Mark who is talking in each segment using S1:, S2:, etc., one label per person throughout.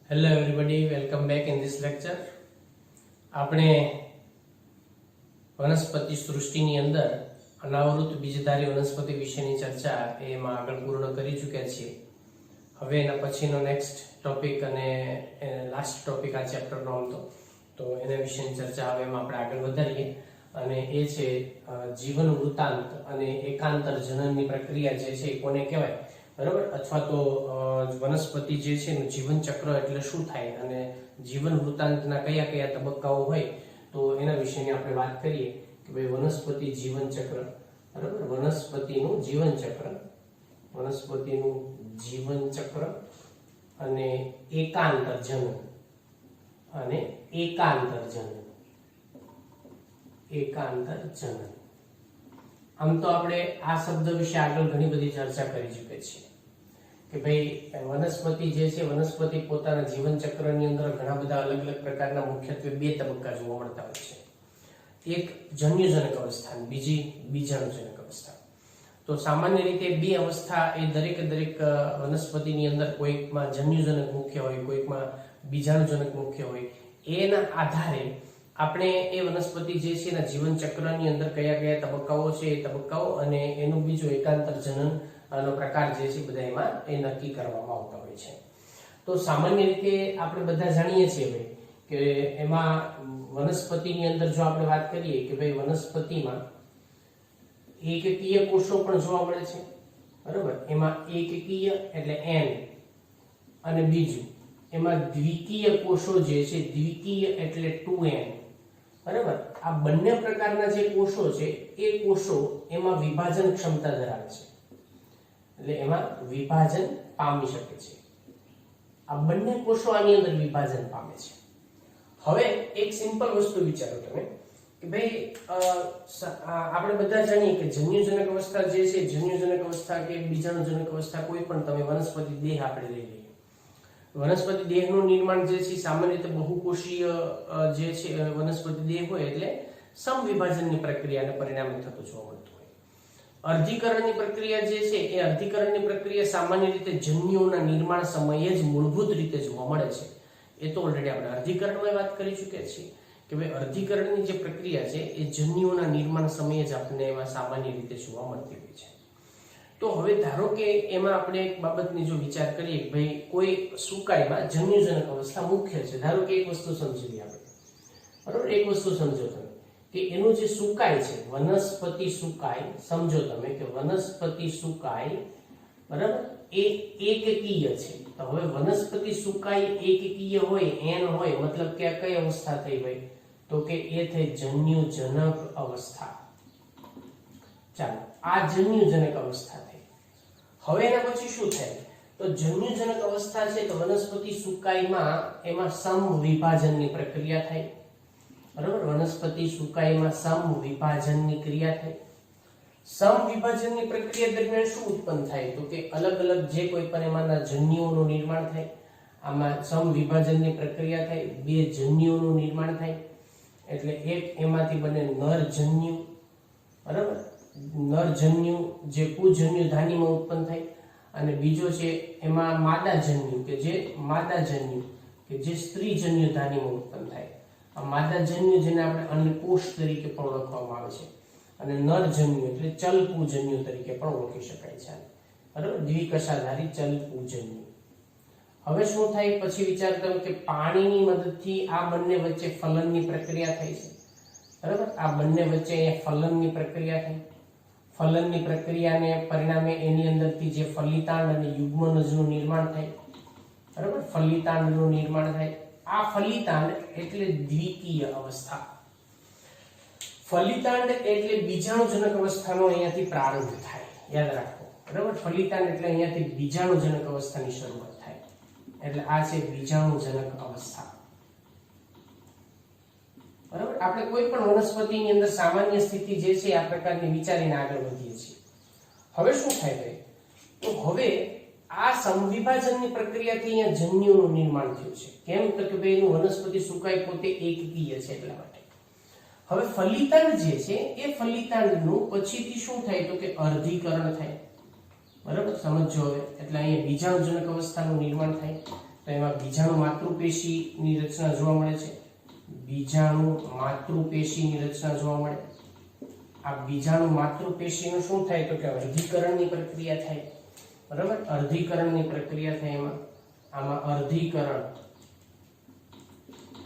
S1: Hello everybody, welcome back in this lecture. આપણે વનસ્પતિ સૃષ્ટિની અંદર અનાવૃત બીજધારી વનસ્પતિ વિશેની ચર્ચા એમાં આગળ પૂર્ણ કરી ચૂક્યા છીએ. હવે એના પછીનો નેક્સ્ટ ટોપિક અને લાસ્ટ ટોપિક આ ચેપ્ટરનો હતો, તો એના વિશેની ચર્ચા હવે એમાં આપણે આગળ વધારીએ અને એ છે જીવન વૃત્તાંત અને એકાંતર જનનની પ્રક્રિયા જે છે એ કોને કહેવાય, બરાબર? અથવા તો વનસ્પતિ જે છે એનું જીવન ચક્ર એટલે શું થાય અને જીવન વૃત્તાંતના કયા કયા તબક્કાઓ હોય, તો એના વિશેની આપણે વાત કરીએ કે ભાઈ વનસ્પતિ જીવન ચક્ર, બરાબર? વનસ્પતિનું જીવન ચક્ર અને એકાંતર જનન આમ તો આપણે આ શબ્દ વિશે આગળ ઘણી બધી ચર્ચા કરી ચૂક્યા છીએ કે ભાઈ વનસ્પતિ જે છે, વનસ્પતિ પોતાના જીવન ચક્રની અંદર ઘણા બધા અલગ અલગ પ્રકારના મુખ્યત્વે બે તબક્કા જોવા મળતા હોય છે. એક જન્યુજનક અવસ્થા, બીજી બીજાણુજનક અવસ્થા. તો સામાન્ય રીતે બે અવસ્થા એ દરેક વનસ્પતિની અંદર કોઈકમાં જન્યુજનક મુખ્ય હોય, કોઈકમાં બીજાણુજનક મુખ્ય હોય. એના આધારે આપણે એ વનસ્પતિ જે છે એના જીવન ચક્રની અંદર કયા કયા તબક્કાઓ છે એ તબક્કાઓ અને એનું બીજું એકાંતર જનન નો પ્રકાર જે છે બધા એમાં એ નક્કી કરવામાં આવતા હોય છે. તો સામાન્ય રીતે આપણે બધા જાણીએ છીએ ભાઈ કે એમાં વનસ્પતિની અંદર જો આપણે વાત કરીએ કે ભાઈ વનસ્પતિમાં એકકીય કોષો પણ જોવા મળે છે, બરાબર? એમાં એકકીય એટલે N અને બીજું એમાં દ્વિકીય કોષો જે છે, દ્વિકીય એટલે 2N, બરાબર? આ બંને પ્રકારના જે કોષો છે એ કોષો એમાં વિભાજન ક્ષમતા ધરાવે છે, એટલે એમાં વિભાજન પામી શકે છે. આ બંને કોષો આની અંદર વિભાજન પામે છે. હવે એક સિમ્પલ વસ્તુ વિચારો તમે કે ભાઈ આપણે બધા જાણીએ કે જન્યુજનક અવસ્થા જે છે, જન્યુજનક અવસ્થા કે બીજાણુજનક અવસ્થા, કોઈ પણ તમે વનસ્પતિ દેહ આપણે લઈ લઈએ. વનસ્પતિ દેહનું નિર્માણ જે છે સામાન્ય રીતે બહુકોષીય જે છે વનસ્પતિ દેહ હોય એટલે સમવિભાજનની પ્રક્રિયાને પરિણામે થતું જોવા મળતું હોય. અર્ધીકરણની પ્રક્રિયા જે છે એ અર્ધીકરણની પ્રક્રિયા સામાન્ય રીતે જન્યુઓના નિર્માણ સમયે જ મૂળભૂત રીતે જોવા મળે છે. એ તો ઓલરેડી આપણે અર્ધીકરણમાં વાત કરી ચૂક્યા છીએ કે ભાઈ અર્ધીકરણની જે પ્રક્રિયા છે એ જન્યુઓના નિર્માણ સમયે જ આપણને એમાં સામાન્ય રીતે જોવા મળતી હોય છે. તો હવે ધારો કે એમાં આપણે એક બાબતની જો વિચાર કરીએ કે ભાઈ કોઈ સુકાઈમાં જન્યુજનક અવસ્થા મુખ્ય છે. ધારો કે એક વસ્તુ સમજી લઈએ આપણે, બરાબર? એક વસ્તુ સમજો તમે કે એનું જે સુકાઈ છે, વનસ્પતિ સુકાઈ, સમજો તમે કે વનસ્પતિ સુકાઈ, બરાબર, એ એકકીય છે. તો હવે વનસ્પતિ સુકાઈ એકકીય હોય, N હોય, મતલબ કે આ કઈ અવસ્થા થઈ ભાઈ? તો કે એ થઈ જન્યુજનક અવસ્થા. ચાલો, આ જન્યુજનક અવસ્થા થઈ. હવે એના પછી શું થાય? તો જન્યુજનક અવસ્થા છે તો વનસ્પતિ સુકાઈમાં એમાં સમવિભાજનની પ્રક્રિયા થાય, બરાબર? વનસ્પતિ સુકાઈમાં સમવિભાજનની ક્રિયા થાય. સમવિભાજનની પ્રક્રિયા દરમિયાન શું ઉત્પન્ન થાય? તો કે અલગ અલગ જે કોઈ પણ એમાંના જન્યુઓનું નિર્માણ થાય. આમાં સમવિભાજનની પ્રક્રિયા થાય, બે જન્યુઓનું નિર્માણ થાય. એટલે એક એમાંથી બને નરજન્યુ, બરાબર? નરજન્યુ જે પુંજન્યુ ધાનીમાં ઉત્પન્ન થાય, અને બીજો છે એમાં માદાજન્યુ કે જે સ્ત્રીજન્યુ ધાનીમાં ઉત્પન્ન થાય. આ માદાજન્યુ જેને આપણે અન્નકોષ તરીકે પણ ઓળખવામાં આવે છે, અને નરજન્યુ એટલે ચલપુજન્યુ તરીકે પણ ઓળખી શકાય છે, બરાબર? દ્વિકશાધારી ચલપુજન્યુ. હવે શું થાય પછી વિચાર કરો કે પાણીની મદદથી આ બંને વચ્ચે ફલનની પ્રક્રિયા થાય છે, બરાબર? આ બંને વચ્ચે ફલનની પ્રક્રિયા થાય. ફલનની પ્રક્રિયાને પરિણામે એની અંદરથી જે ફલિતાંડ અને યુગ્મનજનું નિર્માણ થાય, બરાબર? ફલિતાંડનું નિર્માણ થાય. આ ફલિતાંડ એટલે દ્વિકીય અવસ્થા. ફલિતાંડ એટલે બીજાણુજનક અવસ્થાનો અહીંયાથી પ્રારંભ થાય, યાદ રાખો, બરાબર? ફલિતાંડ એટલે અહીંયાથી બીજાણુજનક અવસ્થાની શરૂઆત થાય, એટલે આ છે બીજાણુજનક અવસ્થા, બરાબર? આપણે કોઈ પણ વનસ્પતિની અંદર સામાન્ય સ્થિતિ જે છે આ પ્રકારની વિચારીને આગળ વધીએ છીએ. હવે શું થાય ભાઈ? તો હવે આ સમવિભાજનની પ્રક્રિયાથી અહીંયા જન્યુઓનું નિર્માણ થયું છે. કેમ? તો કે ભાઈ એનું વનસ્પતિ સુકાઈ પોતે એકકીય છે એટલા માટે. હવે ફલિતાંડ જે છે એ ફલિતાંડનું પછીથી શું થાય? તો કે અર્ધીકરણ થાય, બરાબર? સમજો હવે. એટલે અહીંયા બીજાણુજનક અવસ્થાનું નિર્માણ થાય. તો એમાં બીજાણુ માતૃપેશીની રચના જોવા મળે છે, બીજાણુ માતૃપેશીની રચના જોવા મળે. આ બીજાણુ માતૃપેશીનું શું થાય તો કે અર્ધીકરણની પ્રક્રિયા થાય, બરાબર, અર્ધીકરણની પ્રક્રિયા થાય એમાં, આમાં અર્ધીકરણ.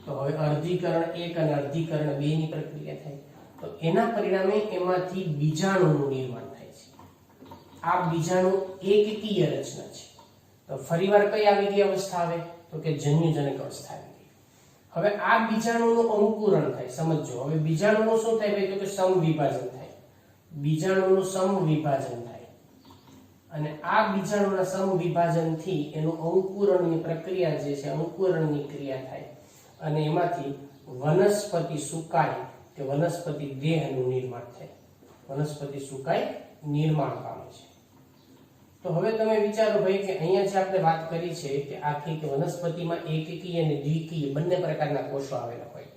S1: તો હવે અર્ધીકરણ 1 અને અર્ધીકરણ 2 ની પ્રક્રિયા થાય, તો એના પરિણામે એમાંથી બીજાણુનું નિર્માણ થાય છે. આ બીજાણુ એકકીય રચના છે. તો ફરીવાર કઈ આવી ગઈ અવસ્થા આવે તો કે જન્યુજનક અવસ્થા આવી ગઈ. હવે આ બીજાણુનું અંકુરણ થાય. સમજો હવે બીજાણુનું શું થાય ભાઈ તો કે સમવિભાજન થાય. બીજાણુનું સમવિભાજન થાય અને આ બીજાણુના સમવિભાજનથી એનું અંકુરણની પ્રક્રિયા જે છે, અંકુરણની ક્રિયા થાય અને એમાંથી વનસ્પતિ સુકાય કે વનસ્પતિ દેહનું નિર્માણ થાય. વનસ્પતિ સુકાય નિર્માણ પામે છે. તો હવે તમે વિચારો ભાઈ કે અહીંયા જે આપણે વાત કરી છે કે આખી કે વનસ્પતિમાં એકકીય અને દ્વિકીય બંને પ્રકારના કોષો આવેલા હોય.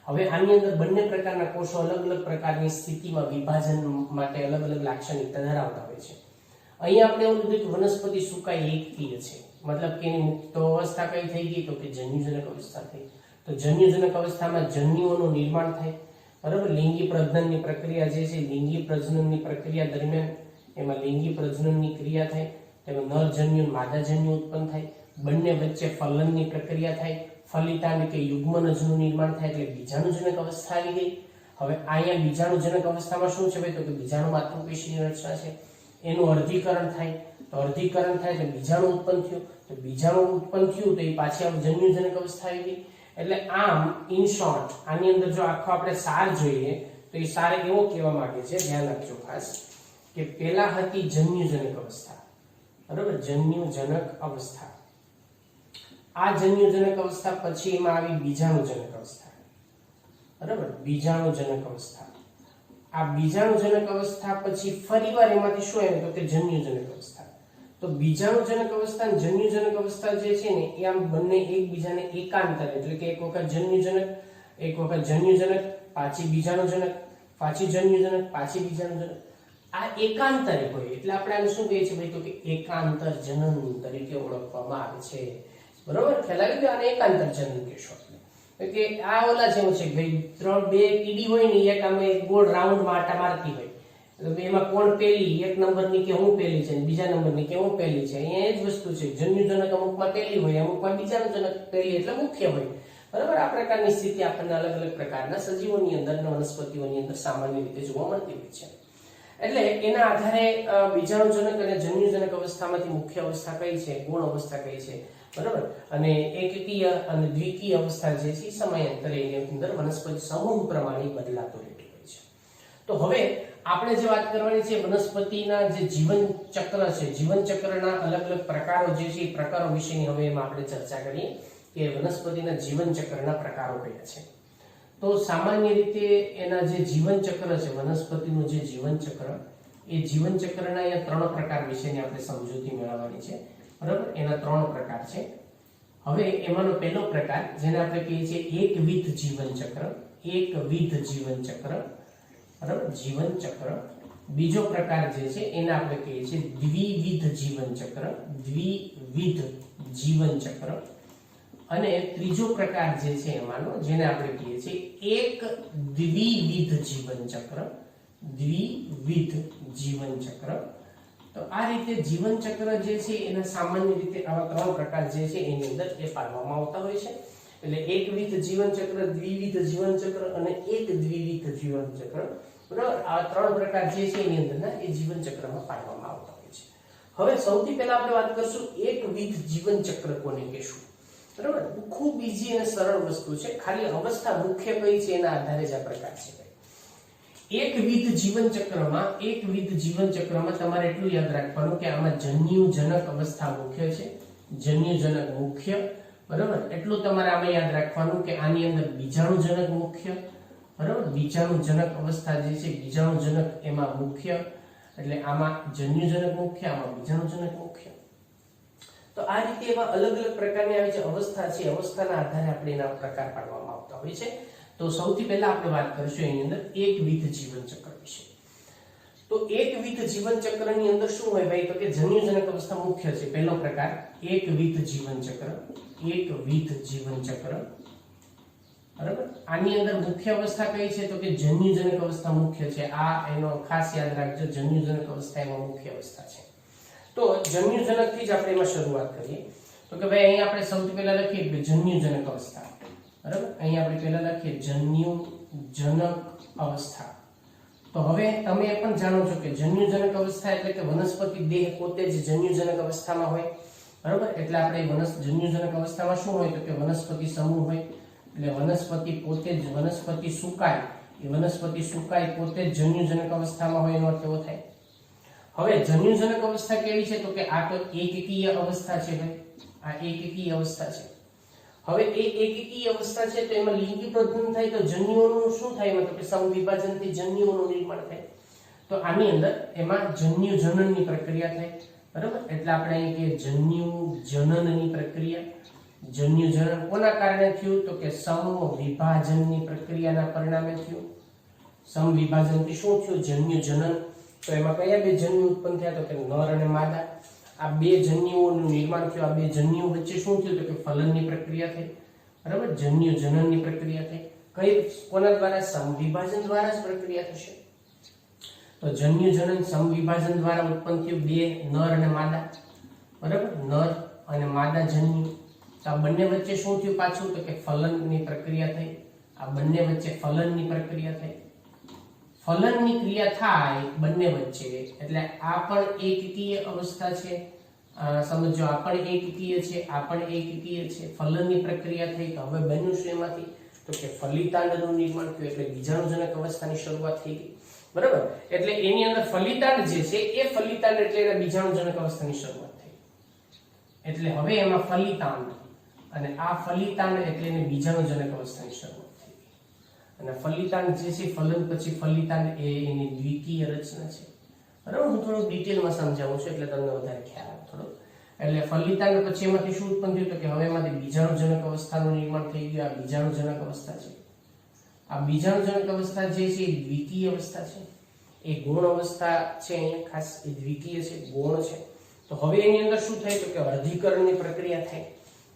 S1: હવે આની અંદર બંને પ્રકારના કોષો અલગ અલગ પ્રકારની સ્થિતિમાં વિભાજન માટે અલગ અલગ લાક્ષણિકતા ધરાવતા હોય છે. અહીંયા આપણે એવું લીધું કે વનસ્પતિ સુકાય એકકીય છે, મતલબ કે એની મુક્ત અવસ્થા કઈ થઈ ગઈ તો કે જન્યુજનક અવસ્થા થઈ. તો જન્યુજનક અવસ્થામાં જન્યુઓનું નિર્માણ થાય, બરાબર. લિંગી પ્રજનનની પ્રક્રિયા જે છે, લિંગી પ્રજનનની પ્રક્રિયા દરમિયાન એમાં લિંગી પ્રજનનની ક્રિયા થાય, તેમાં નરજન્યુ અને માદાજન્યુ ઉત્પન્ન થાય, બંને વચ્ચે ફલનની પ્રક્રિયા થાય, ફલિતાંડ કે યુગ્મનજનું નિર્માણ થાય, એટલે બીજાણુજનક અવસ્થા આવી ગઈ. હવે અહીંયા બીજાણુજનક અવસ્થામાં શું છે ભાઈ તો કે બીજાણુ માતૃપેશીની રચના છે, એનું અર્ધીકરણ થાય. તો અર્ધીકરણ થાય એટલે બીજાણુ ઉત્પન્ન થયું, તો બીજાણુ ઉત્પન્ન થયું તો એ પાછી જન્યુજનક અવસ્થા આવી ગઈ. એટલે આમ ઇન શોર્ટ આની અંદર જો આખો આપણે સાર જોઈએ તો એ સાર એવો કહેવા માંગે છે, ધ્યાન રાખજો ખાસ, કે પહેલા હતી જન્યુજનક અવસ્થા, બરાબર, જન્યુજનક અવસ્થા. આ જન્યુજનક અવસ્થા પછી એમાં આવી બીજાણુજનક અવસ્થા, બરાબર, બીજાણુજનક અવસ્થા. આ બીજાણુજનક અવસ્થા પછી ફરીવાર એમાંથી શું આવે તો કે જન્યુજનક અવસ્થા. તો બીજાણુજનક અવસ્થા અને જન્યુજનક અવસ્થા જે છે ને એ આમ બંને એકબીજાને એકાંતરે, એટલે કે એક વખત જન્યુજનક, એક વખત જન્યુજનક, પાછી બીજાણુજનક, પાછી જન્યુજનક, પાછી બીજાણુજનક, આ એકાંતરે હોય એટલે આપણે આને શું કહીએ છીએ ભાઈ તો કે એકાંતર જનન તરીકે ઓળખવામાં આવે છે. બરોબર, ખ્યાલ આવી ગયો? આને એકાંતર જનન કહેશો. કે આ ઓલા જેવું છે ભાઈ, બે કીડી હોય ને, એક આમે ગોળ રાઉન્ડ માં આટા મારતી હોય, એટલે એમાં કોણ પેલી, એક નંબરની કે હું પેલી છે, બીજા નંબરની કે હું પેલી છે. અહીંયા એ જ વસ્તુ છે, જન્યુજનક અમુકમાં પેલી હોય, અમુકમાં બીજાણુજનક પેલી એટલે મુખ્ય હોય. બરાબર, આ પ્રકારની સ્થિતિ આપણને અલગ અલગ પ્રકારના સજીવોની અંદર અને વનસ્પતિઓની અંદર સામાન્ય રીતે જોવા મળતી હોય છે. એટલે એના આધારે બીજાણુજનક અને જન્યુજનક અવસ્થામાંથી મુખ્ય અવસ્થા કઈ છે, ગુણ અવસ્થા કઈ છે, બરાબર, અને એકકીય અને દ્વિકીય અવસ્થા જે છે સમયાંતરે એની અંદર વનસ્પતિ સમૂહ પ્રમાણે બદલાતો રહેતો હોય છે. તો હવે આપણે જે વાત કરવાની છે વનસ્પતિના જે જીવન ચક્ર છે, જીવન ચક્રના અલગ અલગ પ્રકારો જે છે એ પ્રકારો વિશેની હવે એમાં આપણે ચર્ચા કરીએ કે વનસ્પતિના જીવન ચક્રના પ્રકારો કયા છે. તો સામાન્ય રીતે એના જે જીવન ચક્ર છે, વનસ્પતિનું જે જીવન ચક્ર, એ જીવન ચક્રના અહીંયા 3 પ્રકાર વિશેની આપણે સમજૂતી મેળવવાની છે, બરાબર. એના 3 પ્રકાર છે. હવે એમાંનો પહેલો પ્રકાર જેને આપણે કહીએ છીએ એકવિધ જીવન ચક્ર, એકવિધ જીવન ચક્ર, બરાબર, જીવન ચક્ર. બીજો પ્રકાર જે છે એને આપણે કહીએ છીએ દ્વિવિધ જીવન ચક્ર, દ્વિવિધ જીવન ચક્ર. અને ત્રીજો પ્રકાર જે છે એમાંનો જેને આપણે કહીએ છીએ એક દ્વિવિધ જીવન ચક્ર, દ્વિવિધ જીવન ચક્ર. તો આ રીતે જીવન ચક્ર જે છે એના સામાન્ય રીતે આવા 3 પ્રકાર જે છે એની અંદર એ પાડવામાં આવતા હોય છે. એટલે એકવિધ જીવન ચક્ર, દ્વિવિધ જીવન ચક્ર અને એક દ્વિવિધ જીવન ચક્ર, બરાબર. આ 3 પ્રકાર જે છે એની અંદરના એ જીવન ચક્રમાં પાડવામાં આવતા હોય છે. હવે સૌથી પહેલા આપણે વાત કરશું એકવિધ જીવન ચક્ર કોને કહેશું, બરાબર. ખૂબ ઈઝી અને સરળ વસ્તુ છે, ખાલી અવસ્થા મુખ્ય કઈ છે એના આધારે જ આ પ્રકાર છે. એકવિધ જીવન ચક્રમાં તમારે એટલું યાદ રાખવાનું કે આમાં જન્યુજનક અવસ્થા મુખ્ય છે, જન્યુજનક મુખ્ય, બરાબર. એટલું તમારે આમાં યાદ રાખવાનું કે આની અંદર બીજાણુજનક મુખ્ય, બરાબર, બીજાણુજનક અવસ્થા જે છે બીજાણુજનક એમાં મુખ્ય, એટલે આમાં જન્યુજનક મુખ્ય, આમાં બીજાણુજનક મુખ્ય. તો આ રીતે એવા અલગ અલગ પ્રકારની આવી જે અવસ્થા છે, અવસ્થાના આધારે આપણે એના પ્રકાર પાડવામાં આવતા હોય છે. તો સૌથી પહેલા આપણે વાત કરીશું એની અંદર એકવિધ જીવન ચક્ર વિશે. તો એકવિધ જીવન ચક્રની અંદર શું હોય ભાઈ? તો કે જન્યુજનક અવસ્થા મુખ્ય છે. પહેલો પ્રકાર એકવિધ જીવન ચક્ર. એકવિધ જીવન ચક્ર, બરાબર. આની અંદર મુખ્ય અવસ્થા કઈ છે? તો કે જન્યુજનક અવસ્થા મુખ્ય છે. આ એનો ખાસ યાદ રાખજો, જન્યુજનક અવસ્થા એમાં મુખ્ય અવસ્થા છે. તો જન્યુજનક થી જ આપણે એમાં શરૂઆત કરીએ. તો કે ભાઈ અહીં આપણે સૌથી પહેલા લખીએ કે જન્યુજનક અવસ્થા, બરાબર. અહીં આપણે પહેલા લખીએ જન્યુજનક અવસ્થા. તો હવે તમે એ પણ જાણો છો કે જન્યુજનક અવસ્થા એટલે કે વનસ્પતિ દેહ પોતે જ જન્યુજનક અવસ્થામાં હોય, બરાબર. એટલે આપણે જન્યુજનક અવસ્થામાં શું હોય? તો કે વનસ્પતિ સમૂહ હોય. એટલે વનસ્પતિ પોતે જ, વનસ્પતિ સુકાય, એ વનસ્પતિ સુકાય પોતે જ જન્યુજનક અવસ્થામાં હોય, એનો અર્થ એવો થાય. હવે જન્યુજનક અવસ્થા કેવી છે? તો કે આ તો એકકીય અવસ્થા છે ભાઈ, આ એકકીય અવસ્થા છે. હવે એ એકકીય અવસ્થા છે તો એમાં લિંગી પ્રજનન થાય તો જન્યુઓનું શું થાય? મતલબ કે સમવિભાજનથી જન્યુઓનું નિર્માણ થાય. તો આની અંદર એમાં જન્યુજનનની પ્રક્રિયા થાય, બરાબર. એટલે આપણે અહીં કે જન્યુજનનની પ્રક્રિયા. જન્યુજનન કોના કારણે થયું? તો કે સમવિભાજનની પ્રક્રિયાના પરિણામે થયું. સમવિભાજનથી શું થયું? જન્યુજનન. તો એમાં કયા બે જન્યુ ઉત્પન્ન થયા? તો કે નર અને માદા. આ બે જન્યુઓનું નિર્માણ થયું. આ બે જન્યુ વચ્ચે શું થયું? તો કે ફલનની પ્રક્રિયા થઈ, બરાબર. જન્યુજનનની પ્રક્રિયા થઈ. કઈ, કોના દ્વારા? સમવિભાજન દ્વારા જ પ્રક્રિયા થશે. તો જન્યુજનન સમવિભાજન દ્વારા ઉત્પન્ન થયું. બે નર અને માદા, બરાબર. નર અને માદા જન્યુ. તો આ બંને વચ્ચે શું થયું પાછું? તો કે ફલનની પ્રક્રિયા થઈ. આ બંને વચ્ચે ફલનની પ્રક્રિયા થઈ. ફલનની ક્રિયા થાય બંને વચ્ચે એટલે આ પણ એકકીય અવસ્થા છે. સમજો, આ પણ એકકીય છે, આ પણ એકકીય છે. ફલનની પ્રક્રિયા થઈ તો હવે બન્યું શું એમાંથી? તો કે ફલિતાંડનું નિર્માણ થયું. એટલે બીજાણુજનક અવસ્થાની શરૂઆત થઈ ગઈ, બરાબર. એટલે એની અંદર ફલિતાંડ જે છે એ ફલિતાંડ એટલે એના બીજાણુજનક અવસ્થાની શરૂઆત થઈ. એટલે હવે એમાં ફલિતાંડ, અને આ ફલિતાંડ એટલે એને બીજાણુજનક અવસ્થાની શરૂઆત. અને ફલિતાંડ જે છે, ફલન પછી ફલિતાંડ એ એની દ્વિકીય રચના છે, બરાબર. હું થોડું ડિટેલમાં સમજાવું છું એટલે તમને વધારે ખ્યાલ આવે થોડો. એટલે ફલિતાંડ પછી એમાંથી શું ઉત્પન્ન થયું? તો કે હવે એમાંથી બીજાણુજનક અવસ્થાનું નિર્માણ થઈ ગયું. આ બીજાણુજનક અવસ્થા છે. આ બીજાણુજનક અવસ્થા જે છે એ દ્વિકીય અવસ્થા છે. એ ગૌણ અવસ્થા છે, અહીંયા ખાસ એ દ્વિકીય છે, ગૌણ છે. તો હવે એની અંદર શું થાય? તો કે અર્ધીકરણની પ્રક્રિયા થાય,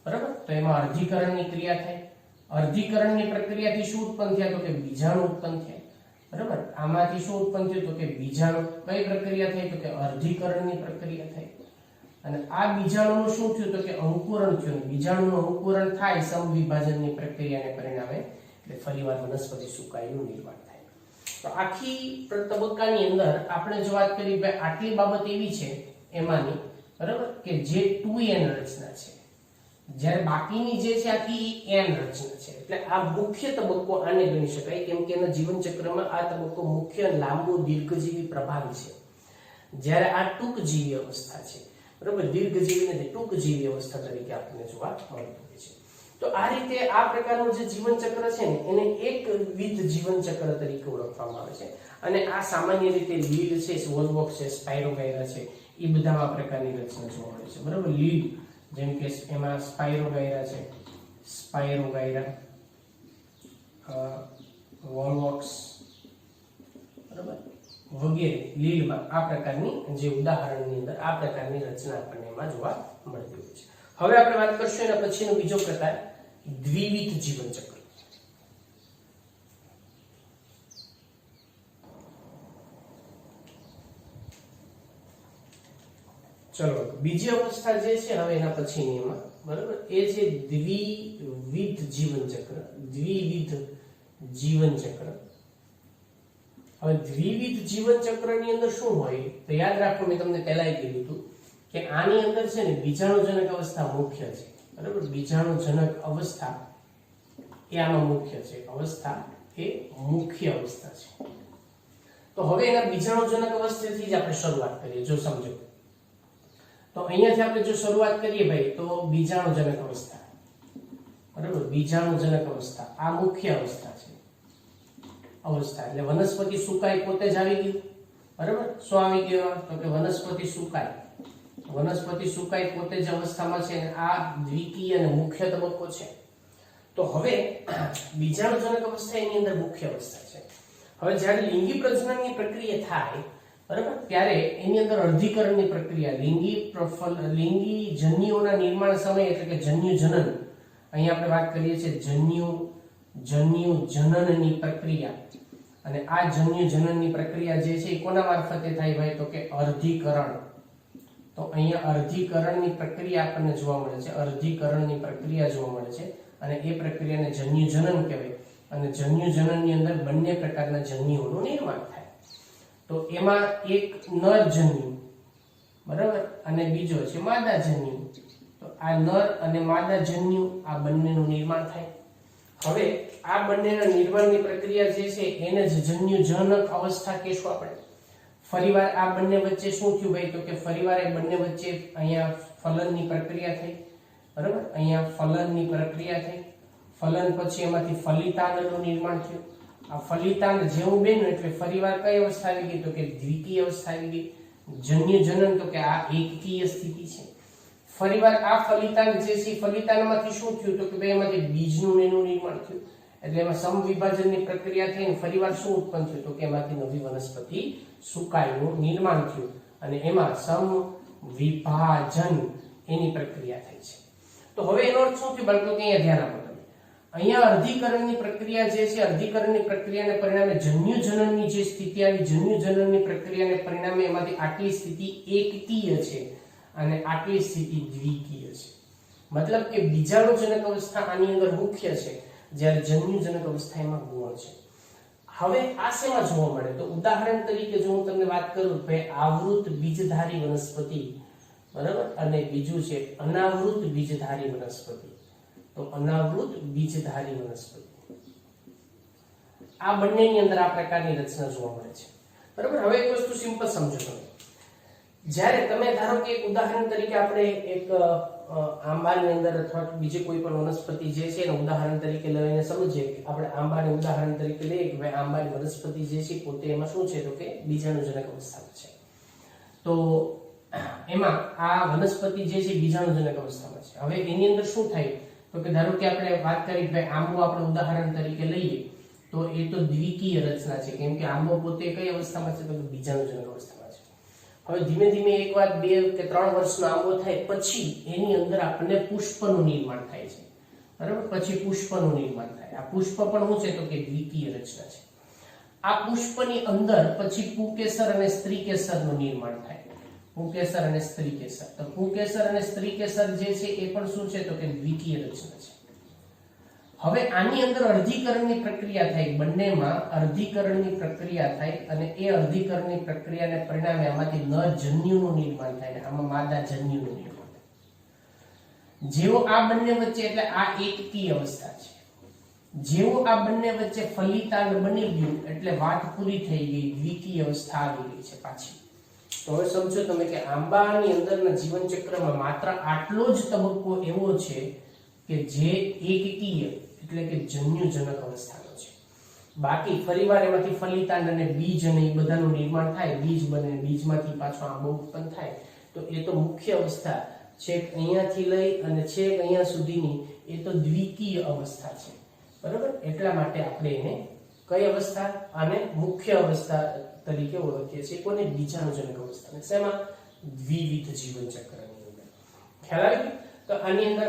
S1: બરાબર. તો એમાં અર્ધીકરણની ક્રિયા થાય. અર્ધીકરણની પ્રક્રિયાથી શું ઉત્પન્ન થયા? તો કે બીજાણુ ઉત્પન્ન થયા, બરાબર. આમાંથી શું ઉત્પન્ન થયું? તો કે બીજાણુ. કઈ પ્રક્રિયા થઈ? તો કે અર્ધીકરણની પ્રક્રિયા થઈ. અને આ બીજાણુનું શું થયું? તો કે અંકુરણ થયું. બીજાણુનું અંકુરણ થાય સમવિભાજનની પ્રક્રિયાને પરિણામે એટલે ફરીવાર વનસ્પતિ સુકાઈનું નિર્માણ થાય. તો આખી તબક્કાની અંદર આપણે જો વાત કરી ભાઈ આટલી બાબત એવી છે એમાંની, બરાબર, કે જે 2n રચના છે. જ્યારે બાકીની જે છે આખી n રચના છે. એટલે આ મુખ્ય તબક્કો આને ગણી શકાય, કેમ કે એના જીવન ચક્રમાં આ તબક્કો મુખ્ય, લાંબુ, દીર્ઘજીવી, પ્રભાવી છે. જ્યારે આ ટૂંકજીવી અવસ્થા છે, બરાબર. દીર્ઘજીવી નથી, ટૂંકજીવી અવસ્થા તરીકે આપણને જોવા મળતું હોય છે. તો આ રીતે આ પ્રકારનું જે જીવન ચક્ર છે ને એને એકવિધ જીવન ચક્ર તરીકે ઓળખવામાં આવે છે. અને આ સામાન્ય રીતે લીલ છે, વોલવોક્સ છે, સ્પાયરોગાયરા છે, એ બધા આ પ્રકારની રચના જોવા મળે છે, બરાબર. લીલ જેમ કે એમાં સ્પાયરોગાયરા છે, સ્પાયરોગાયરા, વોલવોક્સ, બરાબર, વગેરે લીલમાં આ પ્રકારની જે ઉદાહરણની અંદર આ પ્રકારની રચના આપણને એમાં જોવા મળતી હોય છે. હવે આપણે વાત કરશું એના પછીનો બીજો પ્રકાર દ્વિવિધ જીવન ચક્ર. ચલો, બીજી અવસ્થા જે છે હવે એના પછીની એમાં, બરાબર, એ છે દ્વિવિધ જીવન ચક્ર. દ્વિવિધ જીવન ચક્ર. હવે દ્વિવિધ જીવન ચક્રની અંદર શું હોય તો યાદ રાખો, મેં તમને પહેલા કીધું હતું કે આની અંદર છે ને બીજાણુજનક અવસ્થા મુખ્ય છે, બરાબર. બીજાણુજનક અવસ્થા એ આમાં મુખ્ય છે. અવસ્થા એ મુખ્ય અવસ્થા છે. તો હવે એના બીજાણુજનક અવસ્થાથી જ આપણે શરૂઆત કરીએ. જો સમજો તો અહીંયાથી આપણે જો શરૂઆત કરીએ ભાઈ તો બીજાણુજનક અવસ્થા, બરાબર. બીજાણુજનક અવસ્થા આ મુખ્ય અવસ્થા છે. અવસ્થા એટલે વનસ્પતિ સુકાય પોતે જ આવી ગયું, બરાબર. શું આવી ગયો? તો કે વનસ્પતિ સુકાય. વનસ્પતિ સુકાય પોતે જ અવસ્થામાં છે. આ દ્વિકીય અને મુખ્ય તબક્કો છે. તો હવે બીજાણુજનક અવસ્થા એની અંદર મુખ્ય અવસ્થા છે. હવે જ્યારે લિંગી પ્રજનનની પ્રક્રિયા થાય બરાબર, ત્યારે એની અંદર અર્ધીકરણની પ્રક્રિયા લિંગી જન્યુઓના નિર્માણ સમય એટલે કે જન્યુ જનન, અહીંયા આપણે વાત કરીએ છીએ જન્યુ જનનની પ્રક્રિયા, અને આ જન્યુ જનનની પ્રક્રિયા જે છે એ કોના મારફતે થાય ભાઈ? તો કે અર્ધીકરણ. તો અહીંયા અર્ધીકરણની પ્રક્રિયા આપણને જોવા મળે છે, અર્ધીકરણની પ્રક્રિયા જોવા મળે છે, અને એ પ્રક્રિયાને જન્યુ જનન કહેવાય. અને જન્યુ જનનની અંદર બંને પ્રકારના જન્યુઓનું નિર્માણ થાય. તો એમાં એક નર જન્યુ, બરાબર, અને બીજો છે માદા જન્યુ. તો આ નર અને માદા જન્યુ આ બંનેનું નિર્માણ થાય. હવે આ બંનેના નિર્માણની પ્રક્રિયા જે છે એને જ જન્યુજનક અવસ્થા કહેશું આપણે. ફરીવાર આ બંને વચ્ચે શું થયું ભાઈ? તો કે ફરીવાર એ બંને વચ્ચે અહીંયા ફલનની પ્રક્રિયા થઈ, બરાબર, અહીંયા ફલનની પ્રક્રિયા થઈ. ફલન પછી એમાંથી ફલિતાંડનું નિર્માણ થયું. આ ફલિતાંડ જેવું બન્યું એટલે ફરીવાર કઈ અવસ્થા આવી ગઈ? તો કે દ્વિકીય અવસ્થા આવી ગઈ. જન્યુજનન તો કે આ એકકીય સ્થિતિ છે. ફરીવાર આ ફલિતાંડ જે છે ફલિતાંડમાંથી શું થયું? તો કે ભાઈ એમાંથી બીજનું એનું નિર્માણ થયું. એટલે એમાં સમવિભાજનની પ્રક્રિયા થઈ અને ફરીવાર શું ઉત્પન્ન થયું? તો કે એમાંથી નવી વનસ્પતિ સુકાઈનું નિર્માણ થયું, અને એમાં સમવિભાજન એની પ્રક્રિયા થઈ છે. તો હવે એનો અર્થ શું થયું બાળકો? કે અહીંયા ધ્યાન આપો તમે. અહીંયા અર્ધીકરણની પ્રક્રિયા જે છે, અર્ધીકરણની પ્રક્રિયાને પરિણામે જન્યુજનનની જે સ્થિતિ આવી, જન્યુજનનની પ્રક્રિયાને પરિણામે એમાંથી આટલી સ્થિતિ એકકીય છે અને આટલી સ્થિતિ દ્વિકીય છે. મતલબ કે બીજાણુજનક અવસ્થા આની અંદર મુખ્ય છે, જ્યારે જન્યુજનક અવસ્થા એમાં ગૌણ છે. હવે આ શેમાં જોવા મળે? તો ઉદાહરણ તરીકે જો હું તમને વાત કરું, ભાઈ આવૃત બીજધારી વનસ્પતિ, બરાબર, અને બીજું છે અનાવૃત બીજધારી વનસ્પતિ. તો અનાવૃત બીજધારી વનસ્પતિ, આ બંનેની અંદર આ પ્રકારની રચના જોવા મળે છે, બરાબર. હવે એક વસ્તુ સિમ્પલ સમજો તમે. જ્યારે તમે ધારો કે એક ઉદાહરણ તરીકે આપણે એક આંબાની અંદર અથવા બીજી કોઈ પણ વનસ્પતિ જે છે એનું ઉદાહરણ તરીકે લઈને સમજીએ. આપણે આંબાને ઉદાહરણ તરીકે લઈએ કે ભાઈ આંબાની વનસ્પતિ જે છે પોતે એમાં શું છે? તો કે બીજાણુજનક અવસ્થામાં છે. તો એમાં આ વનસ્પતિ જે છે બીજાણુજનક અવસ્થામાં છે. હવે એની અંદર શું થાય? તો કે ધારો કે આપણે વાત કરી ભાઈ આંબો આપણે ઉદાહરણ તરીકે લઈએ તો એ તો દ્વિકીય રચના છે, કેમ કે આંબો પોતે કઈ અવસ્થામાં છે? તો કે બીજાણુજનક અવસ્થામાં છે. હવે ધીમે ધીમે એક વાર 2 કે 3 વર્ષનો આંબો થાય પછી એની અંદર આપણને પુષ્પનું નિર્માણ થાય છે, બરાબર. પછી પુષ્પનું નિર્માણ થાય. આ પુષ્પ પણ શું છે? તો કે દ્વિકીય રચના છે. આ પુષ્પની અંદર પછી પુંકેસર અને સ્ત્રીકેસરનું નિર્માણ થાય. પુંકેસર અને સ્ત્રીકેસર. તો પુંકેસર અને સ્ત્રીકેસર જે છે એ પણ શું છે? તો કે દ્વિકીય રચના છે. હવે આની અંદર અર્ધીકરણની પ્રક્રિયા થાય, બંનેમાં અર્ધીકરણની પ્રક્રિયા થાય, અને એ અર્ધીકરણની પ્રક્રિયાને પરિણામે આમાંથી નર જન્યુનું નિર્માણ થાય અને આમાં માદા જન્યુનું નિર્માણ થાય. જેવો આ બંને વચ્ચે, એટલે આ એકકીય અવસ્થા છે, જેવો આ બંને વચ્ચે ફલિતાંડ બની ગયું એટલે વાત પૂરી થઈ ગઈ, દ્વિકીય અવસ્થા આવી ગઈ છે પાછી. તો હવે સમજો તમે કે આંબાની અંદરના જીવન ચક્રમાં માત્ર આટલો જ તબક્કો એવો છે કે જે એકકીય એટલે કે જન્યુજનક અવસ્થાનો છે. બાકી ફરીવાર એમાંથી ફલિતાંડ અને બીજ અને એ બધાનું નિર્માણ થાય, બીજ બને, બીજમાંથી પાછો આંબો ઉત્પન્ન થાય. તો એ તો મુખ્ય અવસ્થા છેક અહીંયાથી લઈ અને છેક અહીંયા સુધીની એ તો દ્વિકીય અવસ્થા છે, બરાબર. એટલા માટે આપણે એને કઈ અવસ્થા? આને મુખ્ય અવસ્થા તરીકે ઓળખીએ છીએ. કોને? બીજાણુજનક અવસ્થાને. શેમાં? દ્વિવિધ જીવન ચક્રની અંદર. ખ્યાલ આવી? તો આની અંદર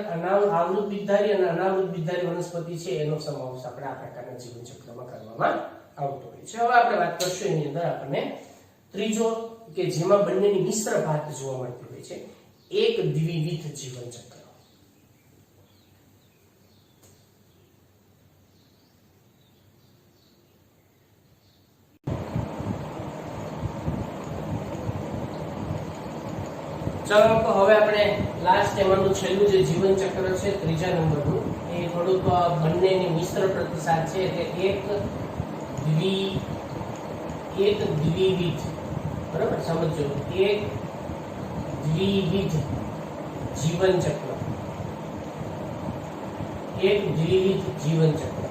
S1: આવૃત બીજધારી અને અનાવૃત બીજધારી વનસ્પતિ છે એનો સમાવેશ આપણે આ પ્રકારના જીવન ચક્રમાં કરવામાં આવતો હોય છે. હવે આપણે વાત કરશું એની અંદર આપણને ત્રીજો કે જેમાં બંનેની મિશ્ર ભાત જોવા મળતી હોય છે, એક દ્વિવિધ જીવન ચક્ર. ચાલો હવે આપણે લાસ્ટ એમાંનું છેલ્લું જે જીવન ચક્ર છે ત્રીજા નંબરનું, એ થોડુંક બંનેની મિશ્ર પ્રતિસાદ છે, એટલે એક દ્વિવિધ, બરાબર. સમજો, એક દ્વિવિધ જીવન ચક્ર, એક દ્વિવિધ જીવન ચક્ર.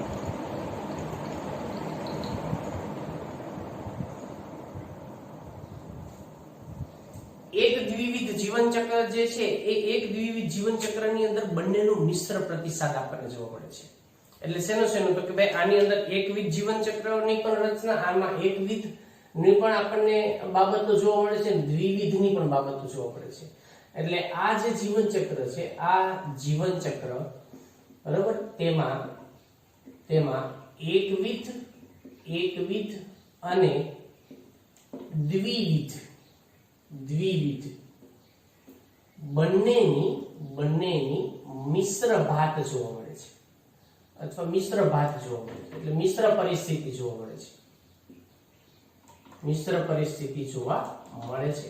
S1: એક દ્વિવિધ જીવન ચક્ર જે છે એ એક દ્વિવિધ જીવન ચક્રની અંદર બંનેનું મિશ્ર પ્રતિસાદ આપણને જોવા મળે છે. એટલે શેનું? તો કે ભાઈ આની અંદર એકવિધ જીવન ચક્રની પણ રચના, આમાં એકવિધ ની પણ આપણને બાબતો જોવા મળે છે, દ્વિવિધની પણ બાબતો જોવા મળે છે. એટલે આ જે જીવન ચક્ર છે, આ જીવન ચક્ર બરાબર, તેમાં એકવિધ અને દ્વિવિધ બંનેની મિશ્ર ભાત જોવા મળે છે, અથવા મિશ્ર ભાત જોવા મળે છે. એટલે મિશ્ર પરિસ્થિતિ જોવા મળે છે, મિશ્ર પરિસ્થિતિ જોવા મળે છે.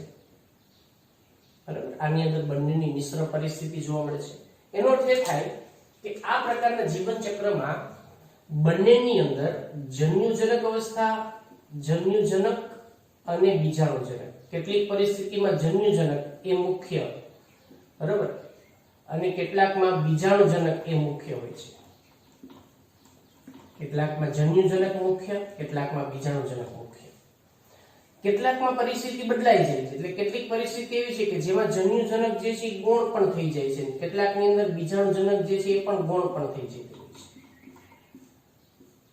S1: બરાબર, આની અંદર બંનેની મિશ્ર પરિસ્થિતિ જોવા મળે છે. એનો અર્થ એ થાય કે આ પ્રકારના જીવન ચક્રમાં બંનેની અંદર જન્યુજનક અવસ્થા, જન્યુજનક અને બીજાણુજનક, કેટલીક પરિસ્થિતિમાં જન્યુજનક એ મુખ્ય, બરાબર, અને કેટલાકમાં બીજાણુજનક એ મુખ્ય હોય છે. કેટલાકમાં જન્યુજનક મુખ્ય, કેટલાકમાં બીજાણુજનક મુખ્ય. કેટલાકમાં પરિસ્થિતિ બદલાઈ જાય છે. એટલે કેટલીક પરિસ્થિતિ એવી છે કે જેમાં જન્યુજનક જે છે એ ગૌણ પણ થઈ જાય છે, કેટલાકની અંદર બીજાણુજનક જે છે એ પણ ગૌણ પણ થઈ જાય છે.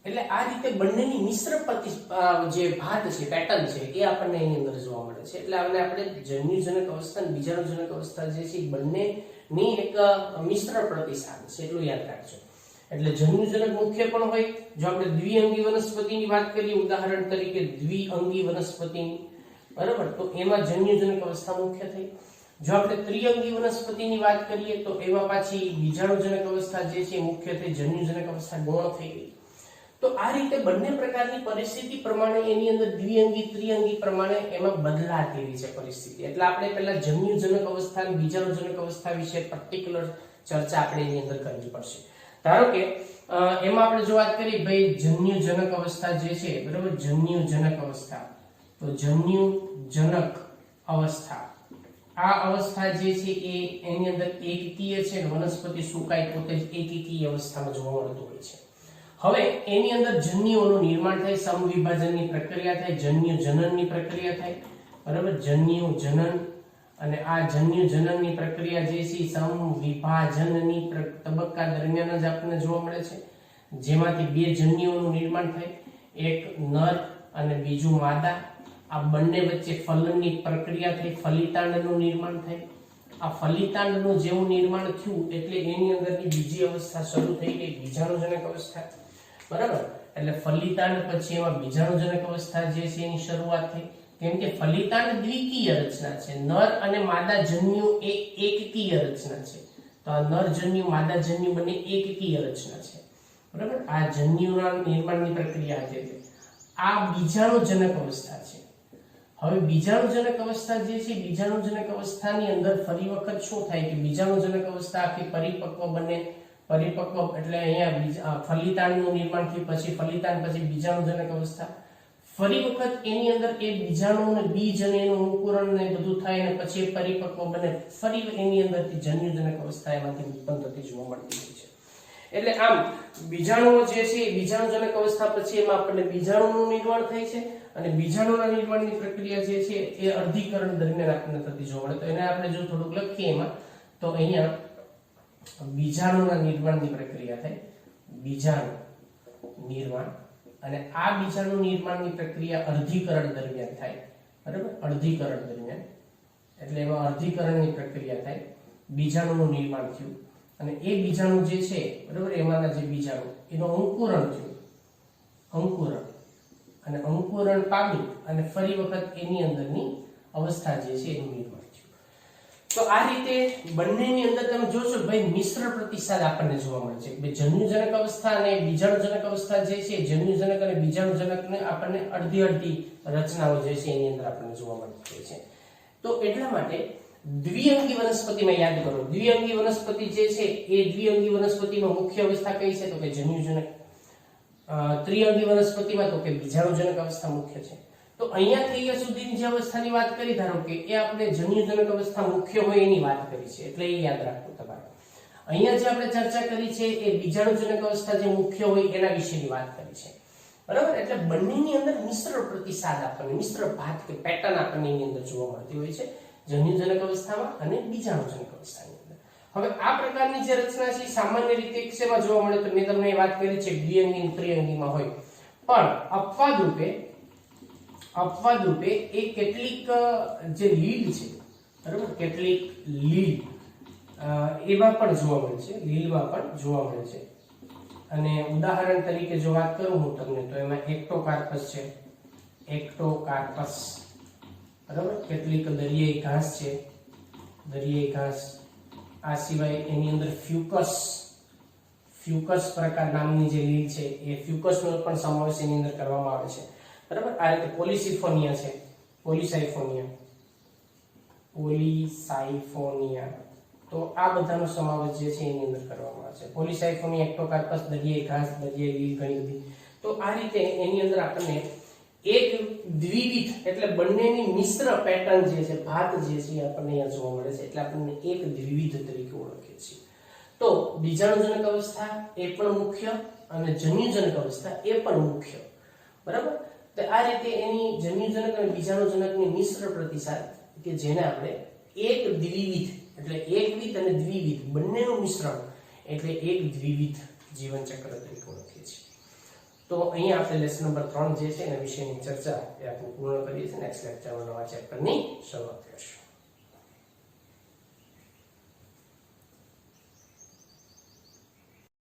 S1: એટલે આ રીતે બંનેની મિશ્ર જે ભાત છે, પેટર્ન છે, એ આપણને એની અંદર જોવા મળે છે. એટલે આપણે જન્યુજનક અવસ્થા અને બીજાણુજનક અવસ્થા જે છે એ બંનેની એક મિશ્ર પ્રતિસાદ છે, એટલું યાદ રાખજો. એટલે જન્યુજનક મુખ્ય પણ હોય. જો આપણે દ્વિઅંગી વનસ્પતિની વાત કરીએ, ઉદાહરણ તરીકે દ્વિઅંગી વનસ્પતિની, બરાબર, તો એમાં જન્યુજનક અવસ્થા મુખ્ય થઈ. જો આપણે ત્રિઅંગી વનસ્પતિની વાત કરીએ તો એમાં પાછી બીજાણુજનક અવસ્થા જે છે મુખ્ય થઈ, જન્યુજનક અવસ્થા ગૌણ થઈ ગઈ. તો આ રીતે બંને પ્રકારની પરિસ્થિતિ પ્રમાણે એની અંદર દ્વિઅંગી ત્રિઅંગી પ્રમાણે એમાં બદલાતી રહી છે પરિસ્થિતિ. એટલે આપણે પહેલા જન્યુજનક અવસ્થા અને બીજાણુજનક અવસ્થા વિશે પર્ટિક્યુલર ચર્ચા આપણે એની અંદર કરવી પડશે. ધારો કે એમાં આપણે જો વાત કરીએ ભાઈ જન્યુજનક અવસ્થા જે છે, બરાબર, જન્યુજનક અવસ્થા, તો જન્યુજનક અવસ્થા, આ અવસ્થા જે છે એ એની અંદર એકકીય છે. વનસ્પતિ સુકાય પોતે જ એકકીય અવસ્થામાં જોવા મળતું હોય છે. હવે એની અંદર જન્યુઓનું નિર્માણ થાય, સમવિભાજનની પ્રક્રિયા થાય, જન્યુજનનની પ્રક્રિયા થાય, બરાબર, જન્યુજનન. અને આ જન્યુજનનની પ્રક્રિયા જે છે સમવિભાજનની તબક્કા દરમિયાન જ આપણને જોવા મળે છે, જેમાંથી બે જન્યુઓનું નિર્માણ થાય, એક નર અને બીજું માદા. આ બંને વચ્ચે ફલનની પ્રક્રિયા થઈ, ફલિતાંડનું નિર્માણ થાય. આ ફલિતાંડનું જેવું નિર્માણ થયું એટલે એની અંદરની બીજી અવસ્થા શરૂ થઈ ગઈ, બીજાણુજનક અવસ્થા, બરાબર. એટલે ફલિતાંડ પછી એમાં બીજાણુજનક અવસ્થા જે છે એની શરૂઆત થઈ. કેમ કે ફલિતાંડ દ્વિકીય રચના છે, નર અને માદા જન્યુ એ એકકીય રચના છે. તો આ નર જન્યુ માદા જન્યુ બંને એકકીય રચના છે, બરાબર. આ જન્યુના નિર્માણની પ્રક્રિયા છે. આ બીજાણુજનક અવસ્થા છે. હવે બીજાણુજનક અવસ્થા જે છે, બીજાણુજનક અવસ્થાની અંદર ફરી વખત શું થાય કે બીજાણુજનક અવસ્થા આખી પરિપક્વ બને. પરિપક્વ એટલે અહીંયા ફલિતાંડનું નિર્માણ થયું, પછી ફલિતાંડ પછી બીજાણુજનક અવસ્થા. ફરી વખત એની અંદર એ બીજાણુ અને બીજ અને એનું અંકુરણ ને બધું થાય અને પછી પરિપક્વ બને. ફરી એની અંદરથી જન્યુજનક અવસ્થા એમાંથી ઉત્પન્ન થતી જોવા મળતી હોય છે. એટલે આમ બીજાણુઓ જે છે એ બીજાણુજનક અવસ્થા પછી એમાં આપણને બીજાણુનું નિર્માણ થાય છે, અને બીજાણુના નિર્માણની પ્રક્રિયા જે છે એ અર્ધીકરણ દરમિયાન આપણને થતી જોવા મળે. તો એને આપણે જો થોડુંક લખીએ એમાં, તો અહીંયા બીજાણુના નિર્માણની પ્રક્રિયા થાય, બીજાણુ નિર્માણ. અને આ બીજાણુ નિર્માણની પ્રક્રિયા અર્ધીકરણ દરમિયાન થાય, બરાબર, અર્ધીકરણ દરમિયાન. એટલે એમાં અર્ધીકરણની પ્રક્રિયા થાય, બીજાણુનું નિર્માણ થયું અને એ બીજાણુ જે છે, બરાબર, એમાંના જે બીજાણુ એનું અંકુરણ થયું, અંકુરણ. અને અંકુરણ પામી અને ફરી વખત એની અંદરની અવસ્થા જે છે એનું નિર્માણ થયું. તો આ રીતે બંનેની અંદર તમે જોશો ભાઈ મિશ્ર પ્રતિસાદ આપણને જોવા મળે છે. જન્યુજનક અવસ્થા અને બીજાણુજનક અવસ્થા જે છે, જન્યુજનક અને બીજાણુજનકને આપણને અડધી અડધી રચનાઓ જે છે એની અંદર આપણને જોવા મળતી હોય છે. તો એટલા માટે દ્વિઅંગી વનસ્પતિમાં યાદ કરો, દ્વિઅંગી વનસ્પતિ જે છે એ દ્વિઅંગી વનસ્પતિમાં મુખ્ય અવસ્થા કઈ છે તો કે જન્યુજનક. ત્રિઅંગી વનસ્પતિમાં તો કે બીજાણુજનક અવસ્થા મુખ્ય છે. તો અહીંયા થી અહીંયા સુધીની જે અવસ્થાની વાત કરી, ધારો કે એ આપણે જન્યુજનક અવસ્થા મુખ્ય હોય એની વાત કરી છે, એટલે એ યાદ રાખવું તમારે. અહીંયા જે આપણે ચર્ચા કરી છે એ બીજાણુજનક અવસ્થા જે મુખ્ય હોય એના વિશેની વાત કરી છે, બરાબર. એટલે બંનેની અંદર મિશ્ર પ્રતિસાદ આપણને, મિશ્ર ભાત કે પેટર્ન આપણને એની અંદર જોવા મળતી હોય છે, જન્યુજનક અવસ્થામાં અને બીજાણુજનક અવસ્થાની અંદર. હવે આ પ્રકારની જે રચના છે સામાન્ય રીતે શેમાં જોવા મળે તો મેં તમને વાત કરી છે દ્વિઅંગી ત્રિઅંગીમાં હોય, પણ અપવાદ રૂપે અપવાદ રૂપે એ કેટલીક જે લીલ છે, બરાબર, કેટલીક લીલ એમાં પણ જોવા મળે છે, લીલમાં પણ જોવા મળે છે. અને ઉદાહરણ તરીકે જો વાત કરું હું તમને, તો એમાં એક્ટોકાર્પસ છે, એક્ટોકાર્પસ, બરાબર, કેટલીક દરિયાઈ ઘાસ છે, દરિયાઈ ઘાસ. આ સિવાય એની અંદર ફ્યુકસ પ્રકાર નામની જે લીલ છે, એ ફ્યુકસનો પણ સમાવેશ એની અંદર કરવામાં આવે છે, બરાબર. આ રીતે પોલિસિફોનિયા છે, પોલિસાઇફોનિયા, તો આ બધાનો સમાવેશ જે છે એની અંદર કરવામાં આવે છે. પોલિસાઇફોનિયા, એક્ટોકાર્પસ, દરિયાઈ ઘાસ, દરિયાઈ લીલ, ઘણી બધી. તો આ રીતે એની અંદર આપણને એક દ્વિવિધ એટલે બંનેની મિશ્ર પેટર્ન જે છે, ભાત જે છે, આપણને અહીંયા જોવા મળે છે, એટલે આપણને એક દ્વિવિધ તરીકે ઓળખીએ છીએ. તો બીજાણુજનક અવસ્થા એ પણ મુખ્ય અને જન્યુજનક અવસ્થા એ પણ મુખ્ય, બરાબર. તો આ રીતે એની જન્યુજનક અને બીજાણુજનકની મિશ્ર પ્રતિસાદ કે જેને આપણે એક દ્વિવિધ એટલે એકવિધ અને દ્વિવિધ બંનેનું મિશ્રણ એટલે એક દ્વિવિધ જીવન ચક્ર તરીકે ઓળખીએ છીએ. તો અહીંયા આપણે લેસન નંબર 3 જે છે એના વિશેની ચર્ચા એ આપણે પૂર્ણ કરીએ છીએ. નેક્સ્ટ લેક્ચરમાં નવા ચેપ્ટરની શરૂઆત કરીશું.